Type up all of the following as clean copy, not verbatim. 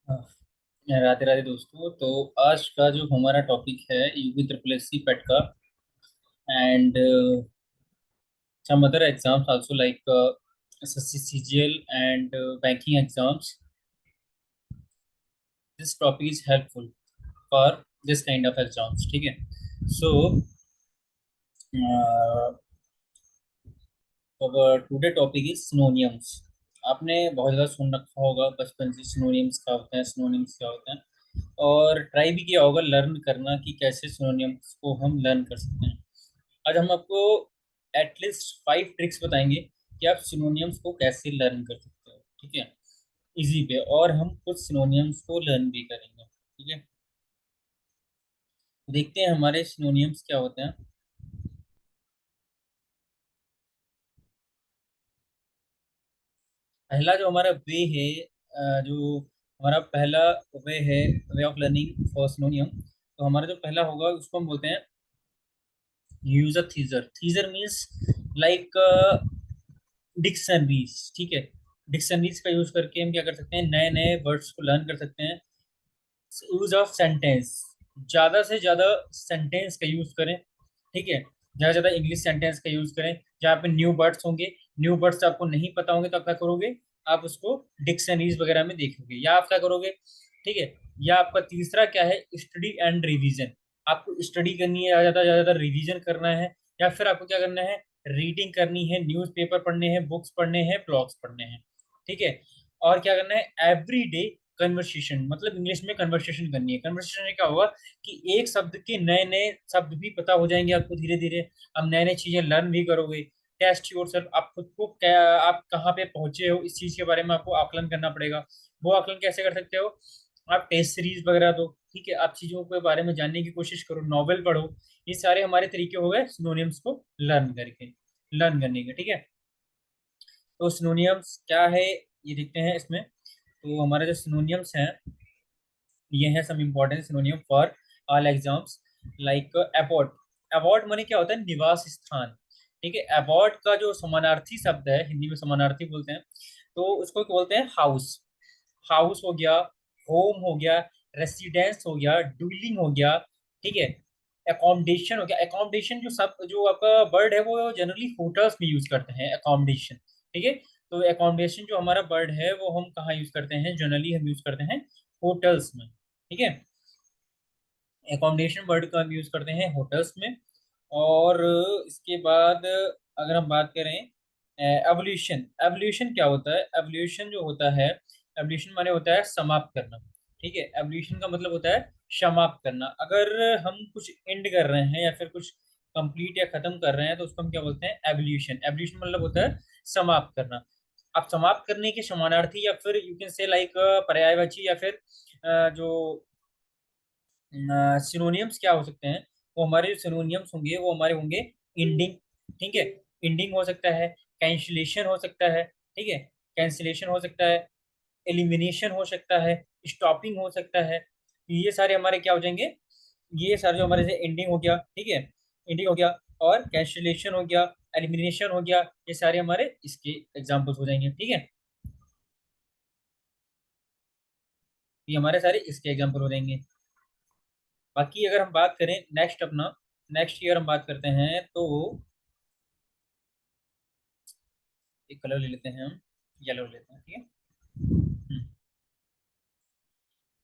हाँ, राधे राधे दोस्तों। तो आज का जो हमारा टॉपिक है यूपी ट्रिपल एस सी पेट का and some other exams also like SSC CGL and banking exams. This topic is helpful for this kind of exams. ठीक है। So today topic is synonyms. आपने बहुत ज़्यादा सुन रखा होगा बचपन से सिनोनियम्स क्या होते हैं, सिनोनियम्स क्या होते हैं, और ट्राई भी किया होगा लर्न करना कि कैसे सिनोनियम्स को हम लर्न कर सकते हैं। आज हम आपको एटलीस्ट 5 ट्रिक्स बताएंगे कि आप सिनोनियम्स को कैसे लर्न कर सकते हो। ठीक है, इजी पे, और हम कुछ सिनोनियम्स को लर्न भी करेंगे। ठीक है, देखते हैं हमारे सिनोनियम्स क्या होते हैं। पहला जो हमारा वे है, जो हमारा पहला वे है, way of learning for synonym, तो हमारा जो पहला होगा उसको हम बोलते हैं use a thesaurus. Thesaurus means like dictionaries. ठीक है, डिक्शनरीज का यूज करके हम क्या कर सकते हैं, नए नए वर्ड्स को लर्न कर सकते हैं। यूज ऑफ सेंटेंस, ज्यादा से ज्यादा सेंटेंस का यूज करें। ठीक है, ज्यादा से ज्यादा इंग्लिश सेंटेंस का यूज करें। जहाँ पे न्यू वर्ड्स होंगे, न्यू वर्ड्स आपको नहीं पता होंगे, तो आप क्या करोगे, आप उसको डिक्शनरीज वगैरह में देखोगे, या आप क्या करोगे। ठीक है, या आपका तीसरा क्या है, स्टडी एंड रिवीजन। आपको स्टडी करनी है, ज्यादा ज्यादा रिवीजन करना है, या फिर आपको क्या करना है, रीडिंग करनी है, न्यूज़पेपर पढ़ने हैं, बुक्स पढ़ने हैं, ब्लॉग्स पढ़ने हैं। ठीक है, और क्या करना है, एवरी डे कन्वर्सेशन, मतलब इंग्लिश में कन्वर्सेशन करनी है। कन्वर्सेशन में क्या होगा कि एक शब्द के नए नए शब्द भी पता हो जाएंगे आपको धीरे धीरे। अब नए नए चीजें लर्न भी करोगे। टेस्ट योरसेल्फ, आप खुद को क्या, आप कहाँ पे पहुंचे हो इस चीज के बारे में आपको आकलन करना पड़ेगा। वो आकलन कैसे कर सकते हो, आप टेस्ट सीरीज वगैरह दो। ठीक है, आप चीजों के बारे में जानने की कोशिश करो, नॉवेल पढ़ो। ये सारे हमारे तरीके हो गए सिनोनिम्स को लर्न करके, लर्न करने के। ठीक है, तो सिनोनियम्स क्या है ये देखते हैं इसमें। तो हमारे जो सिनोनियम्स हैं, ये है some important synonym for all exams. Like abbot. Abbot माने क्या होता है, निवास स्थान। ठीक है, अबॉट का जो समानार्थी शब्द है, हिंदी में समानार्थी बोलते हैं, तो उसको क्या बोलते हैं, हाउस। हाउस हो गया, होम हो गया, रेसिडेंस हो गया, डुइलिंग हो गया। ठीक है, एकोमोडेशन हो गया। एकोमोडेशन जो सब जो आपका वर्ड है, वो जनरली होटल्स में यूज करते हैं एकोमोडेशन। ठीक है, तो एकोमोडेशन जो हमारा वर्ड है वो हम कहाँ यूज करते हैं, जनरली हम यूज करते हैं होटल्स में। ठीक है, एकोमोडेशन वर्ड का हम यूज करते हैं होटल्स में। और इसके बाद अगर हम बात करें एवोल्यूशन। एवोल्यूशन क्या होता है, एवोल्यूशन जो होता है, एवोल्यूशन माने होता है समाप्त करना। ठीक है, एवोल्यूशन का मतलब होता है समाप्त करना। अगर हम कुछ एंड कर रहे हैं या फिर कुछ कंप्लीट या खत्म कर रहे हैं, तो उसको हम क्या बोलते हैं, एवोल्यूशन। एवोल्यूशन मतलब होता है समाप्त करना। अब समाप्त करने के समानार्थी, या फिर यू कैन से लाइक पर्यायवाची, या फिर जो सिनोनियम्स क्या हो सकते हैं, वो हमारे जो सिनोनियम्स होंगे वो हमारे होंगे इंडिंग। ठीक है, इंडिंग हो सकता है, कैंसिलेशन हो सकता है। ठीक है, कैंसिलेशन हो सकता है, एलिमिनेशन हो सकता है, स्टॉपिंग हो सकता है। ये सारे हमारे क्या हो जाएंगे, ये सारे जो हमारे से एंडिंग हो गया। ठीक है, एंडिंग हो गया, और कैंसिलेशन हो गया, एलिमिनेशन हो गया, ये सारे हमारे इसके एग्जाम्पल्स हो जाएंगे। ठीक है, ये हमारे सारे इसके एग्जाम्पल हो जाएंगे। बाकी अगर हम बात करें नेक्स्ट अपना, नेक्स्ट ईयर हम बात करते हैं, तो एक कलर ले लेते हैं हम, येलो लेते हैं। ठीक है,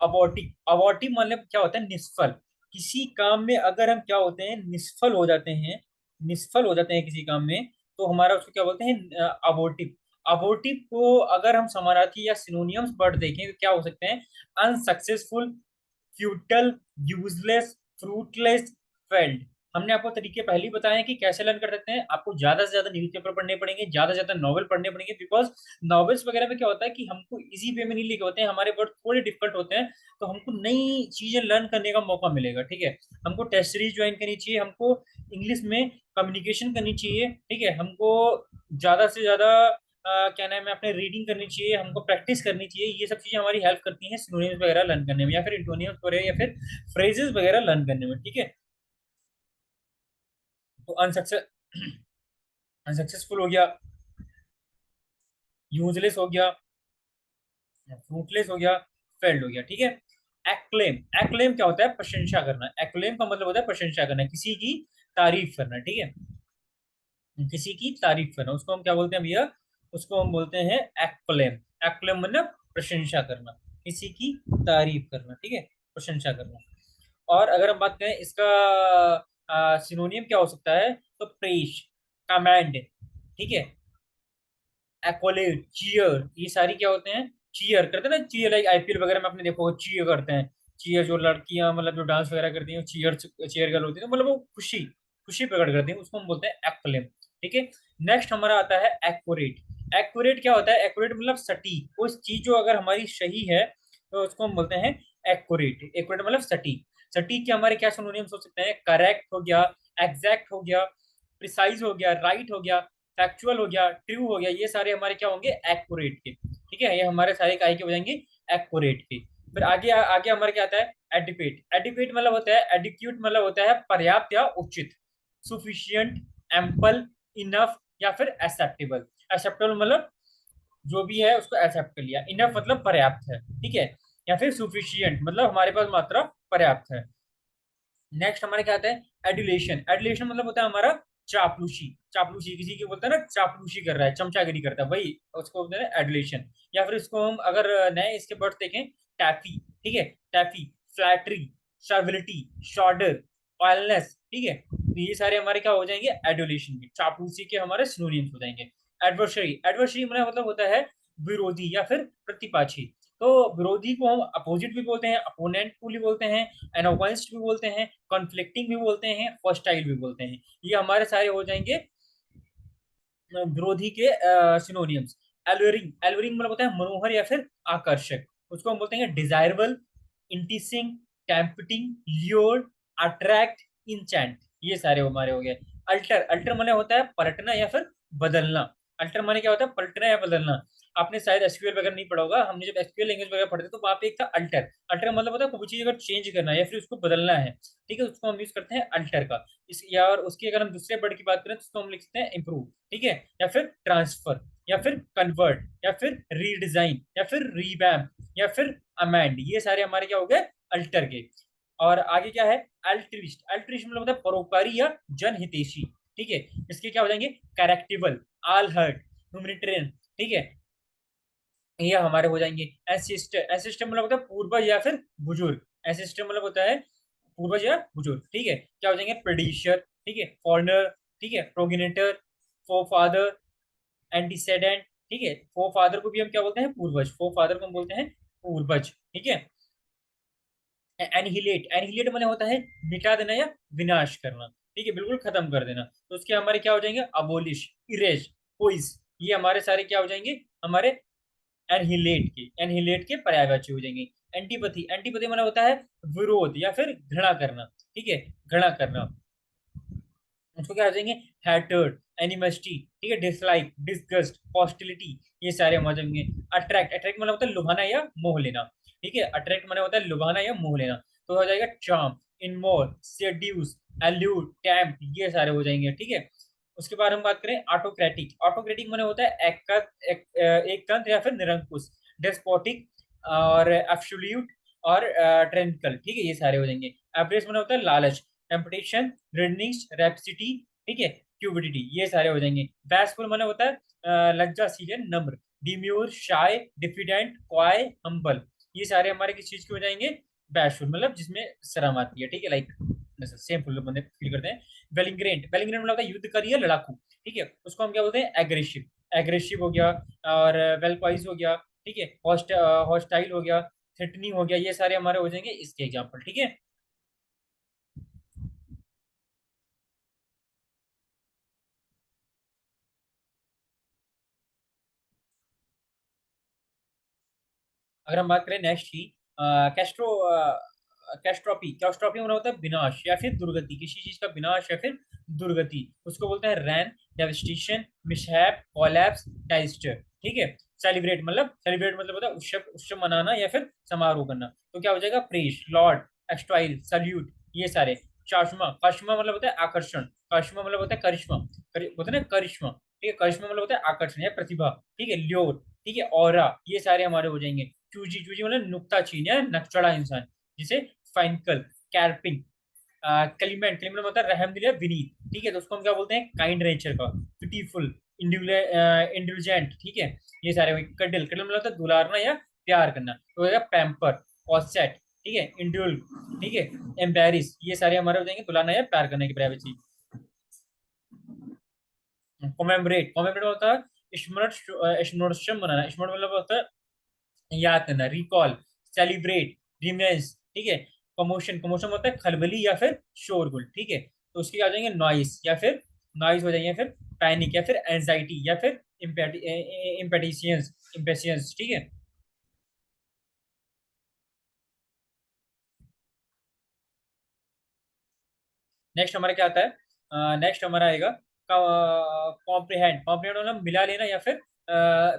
अबॉर्टिव। अबॉर्टिव मतलब क्या होता है, निष्फल। किसी काम में अगर हम क्या होते हैं, निष्फल हो जाते हैं, निष्फल हो जाते हैं किसी काम में, तो हमारा उसको क्या बोलते हैं, अबॉर्टिव। अबॉर्टिव को अगर हम समानार्थी या सिनोनियम्स वर्ड देखें तो क्या हो सकते हैं, unsuccessful, foetal, useless, fruitless, failed. हमने आपको तरीके पहले ही बताए हैं कि कैसे लर्न कर सकते हैं। आपको ज्यादा से ज्यादा न्यूज़पेपर पढ़ने पड़ेंगे, ज्यादा से ज्यादा नॉवल पढ़ने पड़ेंगे, बिकॉज नॉवेल्स वगैरह में क्या होता है कि हमको इजी वे में नहीं लिखे होते हैं, हमारे वर्ड थोड़े डिफिकल्ट होते हैं, तो हमको नई चीजें लर्न करने का मौका मिलेगा। ठीक है, हमको टेस्ट सीरीज ज्वाइन करनी चाहिए, हमको इंग्लिश में कम्युनिकेशन करनी चाहिए। ठीक है, हमको ज्यादा से ज्यादा क्या नाम है, अपने रीडिंग करनी चाहिए, हमको प्रैक्टिस करनी चाहिए। ये सब चीजें हमारी हेल्प करती हैं सिनोनिम्स वगैरह लर्न करने में, या फिर इंटोनिम्स वगैरह, या फिर फ्रेजेस वगैरह लर्न करने में। ठीक है, तो अनसक्सेसफुल हो गया, यूजलेस हो गया, फ्रूटलेस हो गया, फेल्ड हो गया, ठीक है। एक्लेम, एक्लेम क्या होता है? प्रशंसा करना। एक्लेम का मतलब होता है प्रशंसा करना, किसी की तारीफ करना, ठीक है। किसी की तारीफ करना, उसको हम क्या बोलते हैं भैया? उसको हम बोलते हैं एक्लेम। एक्लेम मतलब प्रशंसा करना, किसी की तारीफ करना, ठीक है, प्रशंसा करना। और अगर हम बात करें इसका सिनोनियम क्या हो सकता है, तो प्रेज, कमांड, ठीक है, एक्कोलेट, चीयर, ये सारी क्या होते हैं? चीयर करते हैं ना, चीयर लाइक आईपीएल वगैरह में आपने देखो चीयर करते हैं। चीयर जो लड़कियां मतलब जो डांस वगैरह करती हैं, चीयर चीयर गर्ल होती है, तो मतलब वो खुशी खुशी प्रकट करती हैं, उसको हम बोलते हैं एक्लेम, ठीक है। नेक्स्ट हमारा आता है एक्यूरेट। एक्यूरेट क्या होता है? एक्यूरेट मतलब सटीक, उस चीज जो अगर हमारी सही है तो उसको हम बोलते हैं एक्यूरेट। एक्यूरेट मतलब सटीक। सटीक के हमारे क्या सिनोनिम्स हो सकते हैं? करेक्ट हो गया, एग्जैक्ट हो गया, प्रिसाइज हो गया, राइट हो गया, फैक्चुअल हो गया, ट्रू हो गया, ये सारे हमारे क्या होंगे? एक्यूरेट के, ठीक है। ये हमारे सारे काय के हो जाएंगे? एक्यूरेट के। फिर आगे आगे हमारे क्या आता है? एडिक्वेट। एडिक्वेट मतलब होता है, एडिक्यूट मतलब होता है पर्याप्त या उचित, सुफिशियंट, एम्पल, इनफ या फिर एक्सेप्टेबल। एक्सेप्टेबल मतलब जो भी है उसको एक्सेप्ट कर लिया, इनफ मतलब पर्याप्त है, ठीक है, या फिर सुफिशियंट मतलब हमारे पास मात्रा पर्याप्त है। नेक्स्ट हमारे क्या आता है? एडुलेशन। एडुलेशन मतलब होता है हमारा चापलूसी। चापलूसी किसी की बोलते हैं ना, चापलूसी कर रहा है, चमचागिरी करता है, वही उसको बोलते हैं एडुलेशन। या फिर इसको हम अगर नए इसके वर्ड देखें, टैफी, ठीक है, टैफी, फ्लैटरी, सर्विलिटी, शॉर्डर, ऑयलनेस, ठीक है, तो ये सारे हमारे क्या हो जाएंगे? एडुलेशन के, चापलूसी के हमारे सिनोनिम्स हो जाएंगे। एडवर्सरी, एडवर्सरी मतलब होता है विरोधी या फिर प्रतिपाक्षी। तो विरोधी को हम अपोजिट भी बोलते हैं, अपोनेंट को भी बोलते हैं, एनोगनिस्ट भी बोलते हैं, कॉन्फ्लिक्टिंग भी बोलते हैं, हॉस्टाइल भी बोलते हैं। ये हमारे सारे हो जाएंगे विरोधी के सिनोनियम्स। एलुरिंग, एलुरिंग मतलब होता है मनोहर या फिर आकर्षक, उसको हम बोलते हैं desirable, enticing, tempting, lure, attract, enchant, ये सारे हमारे हो गए। अल्टर, अल्टर माने होता है पलटना या फिर बदलना। अल्टर माने क्या होता है? पलटना या बदलना। आपने शायद एसक्यूएल वगैरह नहीं पढ़ा होगा, हमने जब एसक्यूएल लैंग्वेज वगैरह पढ़ते तो वहां पे एक था अल्टर। अल्टर मतलब होता है कोई चीज अगर चेंज करना है या फिर उसको बदलना है, ठीक है, उसको हम यूज करते हैं अल्टर का। इस या और उसकी अगर हम दूसरे वर्ड की बात करें तो उसको हम लिख सकते हैं इम्प्रूव, ठीक है, या फिर ट्रांसफर, या फिर कन्वर्ट, या फिर रीडिजाइन, या फिर रीवैम्प, या फिर अमेंड, ये सारे हमारे क्या हो गए? अल्टर के। और आगे क्या है? अल्ट्रिस्ट। अल्ट्रिस्ट मतलब होता है परोपकारी या जनहितैषी, ठीक है। इसके क्या हो जाएंगे? कैरेक्टेबल, आल हर्ट, ह्यूमैनिटेरियन, ठीक है, ये हमारे हो जाएंगे। एंसेस्टर, एंसेस्टर मतलब होता है पूर्वज या फिर बुजुर्ग। एंसेस्टर मतलब होता है पूर्वज या बुजुर्ग, ठीक है। क्या हो जाएंगे? प्रेडिशर, ठीक है, फॉरनर, ठीक है, प्रोगेनेटर, फोरफादर, एंटीसेडेंट, ठीक है। फोरफादर को भी हम क्या बोलते हैं? पूर्वज। फोरफादर को हम बोलते हैं पूर्वज, ठीक है। एनहिलेट, एनहिलेट मैंने होता है मिटा देना या विनाश करना, ठीक है, बिल्कुल खत्म कर देना। तो उसके हमारे क्या हो जाएंगे? अबोलिश, इरेज, क्विज, ये हमारे सारे क्या हो जाएंगे? हमारे एनहिलेट के पर्यायवाची हो जाएंगे। एंटीपैथी, एंटीपैथी माना होता है विरोध या फिर घृणा करना, ठीक है, घृणा करना। उसको क्या हो जाएंगे? हैटर्ड, एनिमस्टी, ठीक है, डिसलाइक, डिसगस्ट, हॉस्टिलिटी, ये सारे हम आ जाएंगे। अट्रैक्ट, अट्रैक्ट माना होता है लुभाना या मोह लेना, ठीक है, अट्रैक्ट माना होता है लुभाना या मोह लेना। तो हो जाएगा चार्म, इनमोर, सेड्यूस, एल्यूड, टैम्प, ये सारे हो जाएंगे, ठीक है। उसके बाद हम बात करें ऑटोक्रेटिक। ऑटोक्रेटिक माने होता है एक तंत्र या फिर निरंकुश, डेस्पोटिक और एब्सोल्यूट और ट्रेंकल, ठीक है, ये सारे हो जाएंगे। एवरेज माने होता है लालच, टेम्पटेशन, रेडनिंग्स, रेप्सिटी, ठीक है, क्यूबिडिटी, ये सारे हो जाएंगे। बैसफुल माने होता है लज्जाशील या नम्र, डिम्यूर, शाय, डिफिडेंट, क्वाय, हम्बल, ये सारे हमारे किस चीज के हो जाएंगे? बैशफुल मतलब जिसमें शर्म आती है, ठीक है, लाइक सेम फुल बंदे फील करते हैं। बेलिंग्रेंट, बेलिंग्रेंट मतलब होता है युद्धकारी या लड़ाकू, ठीक है, उसको हम क्या बोलते हैं? एग्रेसिव, एग्रेसिव हो गया, और वेलक्वाइज हो गया, ठीक है, हॉस्टाइल हो गया, थ्रेटनिंग हो गया, ये सारे हमारे हो जाएंगे इसके एग्जाम्पल, ठीक है। अगर हम बात करें नेक्स्ट की कैस्ट्रो कैस्ट्रोपी। कैस्ट्रोपी मतलब होता है विनाश या फिर दुर्गति, किसी चीज का विनाश या फिर दुर्गति, उसको बोलते हैं रैन, डेवस्टेशन, मिसहैप, कोलैप्स, डाइस्टर, ठीक है। सेलिब्रेट मतलब होता है उत्सव, उत्सव मनाना या फिर समारोह करना। तो क्या हो जाएगा? प्रेज, लॉर्ड, एक्सटॉइल, सल्यूट, ये सारे। चाशमा, करिश्मा मतलब होता है आकर्षण, करिश्मा मतलब होता है करिश्मा, होता है ना करिश्मा, ठीक है, करिश्मा मतलब होता है आकर्षण या प्रतिभा, ठीक है, ल्योर, ठीक है, ऑरा, ये सारे हमारे हो जाएंगे। चूजी, चूजी मतलब नुक्ताचीन या नकचड़ा इंसान, जिसे फाइनकल, कैरपिंग, क्लीमेंट, क्लीमेंट मतलब रहमदिल या विनीत, ठीक है, तो उसको हम क्या बोलते हैं, काइंड नेचर का, ब्यूटीफुल, इंडुलजेंट, ठीक है, ये सारे हुए। कडल, कडल मतलब होता है दुलारना या प्यार करना, तो हो जाएगा पैम्पर, ऑसेट, ठीक है, इंड्यूल, ठीक है, एम्बेरिस, ये सारे हमारे हो जाएंगे दुलारना या प्यार करने की प्राइवेसी। कोमेमोरेट, कोमेमोरेट होता है स्मरण, स्मरण बनाना, स्मरण मतलब होता है याद करना, रिकॉल, सेलिब्रेट, रिमेंस, ठीक है, कमोशन, कमोशन होता है खलबली या फिर शोरगुल, ठीक है, तो उसके आ जाएंगे नॉइस या फिर नॉइस हो जाएंगे, फिर पैनिक या फिर एंजाइटी या फिर इम्पेटिशियंस, इम्पेशियंस, ठीक है। नेक्स्ट हमारा क्या आता है, नेक्स्ट हमारा आएगा कॉम्प्रिहेंड, कॉम्प्रिहेंड मतलब मिला लेना या फिर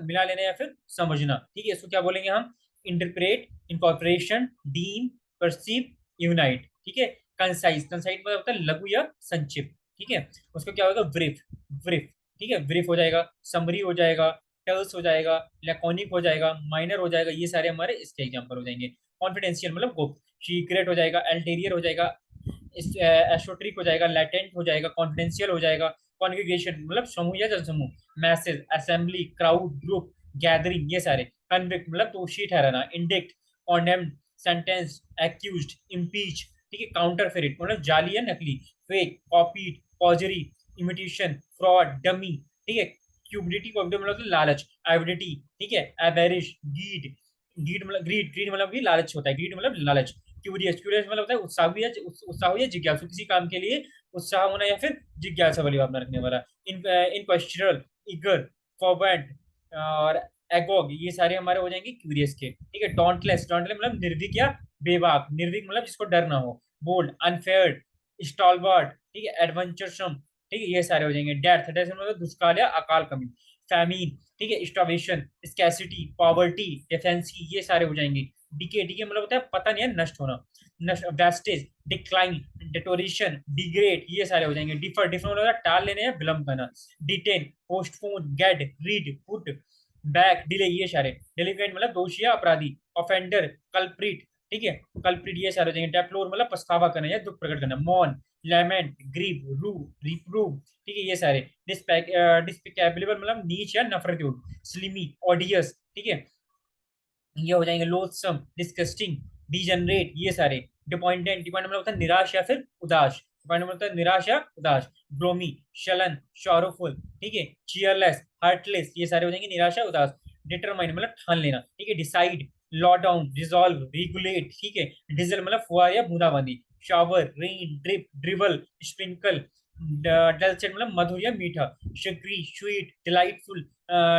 मिला लेना या फिर समझना, ठीक है, इसको क्या बोलेंगे हम, interpret, incorporation, deem, perceive, unite, ठीक है। कंसाइज, कंसाइज मतलब होता है लघु या संक्षिप्त, ठीक है, उसको क्या होगा, ब्रीफ, ब्रीफ, ठीक है, ब्रीफ हो जाएगा, समरी हो जाएगा, टर्स हो जाएगा, लैकोनिक हो जाएगा, माइनर हो जाएगा, ये सारे हमारे इसके एग्जाम्पल हो जाएंगे। कॉन्फिडेंशियल मतलब गुप्त, सीक्रेट हो जाएगा, अल्टेरियर हो जाएगा, एस्ट्रोट्रिक हो जाएगा, लैटेंट हो जाएगा, कॉन्फिडेंशियल हो जाएगा, कॉन्ग्रीगेशन मतलब समूह या जनसमूह, message, assembly, crowd, group, gathering, ये सारे। कन्विक्ट मतलब दोषी ठहराना, इंडिक्ट, कॉन्डेम्ड, सेंटेंस, एक्यूज्ड, इम्पीच, ठीक है, काउंटर फेरिट मतलब जाली या नकली, fake, copied, forgery, imitation, fraud, dummy, ठीक है, क्यूबिडिटी को मतलब लालच, एविडिटी, ठीक है, एबेरिश, गीड, गीड मतलब ग्रीड, ग्रीड मतलब भी लालच होता है, ग्रीड मतलब लालच। क्यूरियस, क्यूरियस मतलब होता है उत्साह या उत्साह या जिज्ञासु, किसी काम के लिए उत्साह होना या फिर जिज्ञासा वाली भावना रखने वाला। इन इनक्वेस्शनल, ईगर, फॉरवर्ड और एगोग, ये सारे हमारे हो जाएंगे क्यूरियस के, ठीक है। डॉन्टलेस, डॉन्टलेस मतलब निर्भीक या बेबाक, निर्भीक मतलब जिसको डर ना हो। बोल्ड, अनफेयर, स्टॉलवर्ड, ठीक है, एडवेंचरसम, ठीक है, ये सारे हो जाएंगे। डेथ, डेथ मतलब दुष्काल या अकाल कमी। फैमिन, ठीक है, स्टार्वेशन, स्कैसिटी, पॉवर्टी, डिफेंसी, ये सारे हो जाएंगे। डीके, डीके मतलब होता है पतन या नष्ट होना। नष्ट, वेस्टेज, डिक्लाइन, डिटोरेशन, डिग्रेड, ये सारे हो जाएंगे। डिफर, डिफर मतलब होता है टाल लेने या विलंब करना। Detain, postpone, get, read, put back, delay, ये सारे। डेलिकेट मतलब दोषी या अपराधी। ऑफेंडर, कल्प्रिट, ठीक है, कल्प्रिट, ये सारे हो जाएंगे। डेप्लोर मतलब पछतावा करना या दुख प्रकट करना। मॉन, लेमेंट, ग्रीव, रू, रिप्रूव, ठीक है, ये सारे। डिस्पिकेबल मतलब नीच या नफरत योग्य। स्लिमी, ऑडियस, ठीक है, ये हो जाएंगे। लोथसम, डिस्गस्टिंग, डिजनरेट, ये सारे। डिपॉइंटेंट, डिपॉइंटेंट मतलब होता है निराश या फिर उदास। डिपॉइंटेंट मतलब होता है निराश या उदास। ग्लोमी, शलन, शॉरोफुल, ठीक है, चीयरलेस, हार्टलेस, ये सारे हो जाएंगे निराशा उदास। डिटरमाइन मतलब ठान लेना, ठीक है। Decide, lay down, resolve, regulate, ठीक है। डिजल मतलब फुहार या बूंदाबांदी। Shower, rain, drip, dribble, sprinkle. Dulcet मतलब मधुर या मीठा। शुगरी, स्वीट, डिलाइटफुल,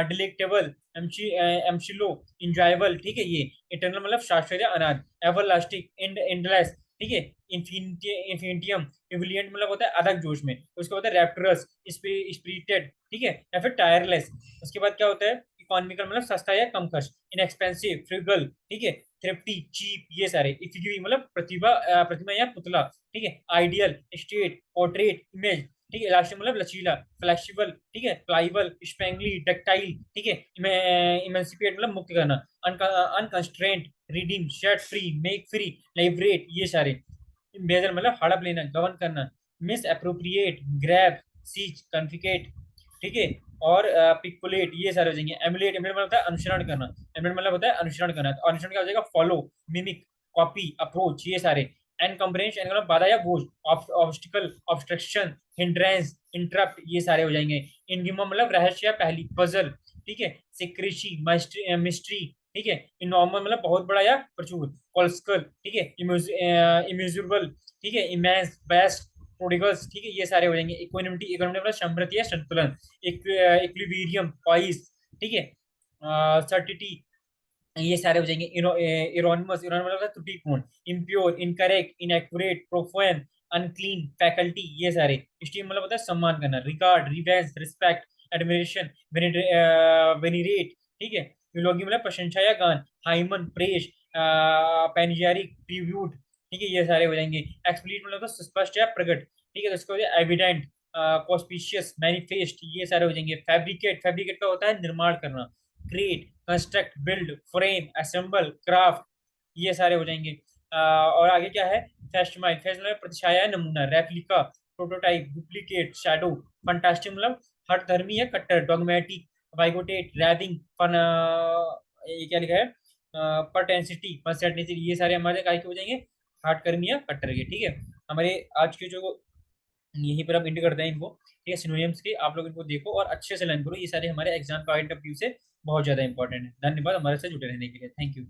डिलेक्टेबल, एमशिलो, इंजॉयबल, ठीक है, ये। इटर्नल मतलब शाश्वत या अनाद। एवरलास्टिंग, एंडलेस, ठीक है। इन्फिनिटियम, इविलियंट मतलब होता है अदक जोश में। उसके बाद है रैप्टरस, स्पिरिटेड, ठीक है, या फिर टायरलेस। उसके बाद क्या होता है, इकोनॉमिकल मतलब सस्ता या कम खर्च। इनएक्सपेंसिव, फ्रिगल, ठीक है, थ्रिफ्टी, चीप, ये सारे। इफिगी मतलब प्रतिभा, प्रतिमा या पुतला, ठीक है। आइडियल, स्टेट, पोर्ट्रेट, इमेज, ठीक है। इलास्टिक मतलब लचीला, फ्लेक्सिबल, ठीक है, प्लाइबल, स्पेंगली, डक्टाइल, ठीक है। इमेंसिपेट मतलब मुक्त करना। अनकंस्ट्रेंट, रिडीम, शेट फ्री, मेक फ्री, लाइब्रेट, ये सारे। बेजल मतलब हड़प लेना, गवर्न करना। मिस अप्रोप्रिएट, ग्रैब, सीच, कॉन्फिकेट, ठीक है, और पिकुलेट, ये सारे हो जाएंगे। एमुलेट, एमुलेट मतलब होता है अनुसरण करना। एमुलेट मतलब होता है अनुसरण करना, तो अनुसरण क्या हो जाएगा, फॉलो, मिमिक, कॉपी, अप्रोच, ये सारे। एनकम्बरेंस, एन मतलब बाधा या बोझ। ऑब्स्टिकल, ऑब्स्ट्रक्शन, हिंड्रेंस, इंटरप्ट, ये सारे हो जाएंगे। इनगिमा मतलब रहस्य या पहली, पजल, ठीक है। सिक्रेसी, मिस्ट्री, ठीक है। इनॉर्मल मतलब बहुत बड़ा या प्रचुर। कॉल्सकल, ठीक है, इम्यूजिबल, ठीक है। इमेंस, बेस्ट, प्रोडिगल्स, ठीक है, ये सारे हो जाएंगे। इक्विनिमिटी, इक्विनिमिटी मतलब समृद्धि या संतुलन। इक्विलिब्रियम, पॉइस, ठीक है, सर्टिटी, ये सारे हो जाएंगे। इरोनमस, इरोनमस मतलब त्रुटिपूर्ण। Impure, incorrect, inaccurate, profane, unclean, faculty, ये सारे। स्टीम मतलब होता है सम्मान करना। रिगार्ड, रिवेंस, रिस्पेक्ट, एडमिरेशन, वेनिरेट, ठीक है। यूलोगी मतलब प्रशंसा या गान। हाइमन, प्रेज, पैनियारिक, ट्रिब्यूट, ठीक है, ये सारे हो जाएंगे। एक्सप्लिसिट मतलब तो स्पष्ट या प्रकट, ठीक है, तो इसको एविडेंट, कॉस्पिशियस, मैनिफेस्ट, ये सारे हो जाएंगे। फैब्रिकेट, फैब्रिकेट का होता है निर्माण करना। Create, construct, build, frame, assemble, craft, ये सारे हो जाएंगे। और आगे क्या है? फेस्टमाइज, फेस्टमाइज प्रतिछाया, नमूना, replica, prototype, duplicate, shadow, fantastic मतलब हठ धर्मी है, कट्टर, डॉगमेटिक, वाइगोटेट, रैदिंग, फन, ये क्या लिखा है, परटेंसिटी, परसेंटेज, ये सारे हमारे काय के हो जाएंगे, हार्ड कर्मी या कट्टर के। ठीक है, हमारे आज के जो यहीं पर हम इंड करते हैं इनको। ठीक है, सिनोनिम्स के आप लोग इनको देखो और अच्छे से लर्न करो, ये सारे हमारे एग्जाम पॉइंट ऑफ व्यू से बहुत ज्यादा इंपॉर्टेंट है। धन्यवाद हमारे साथ जुड़े रहने के लिए, थैंक यू।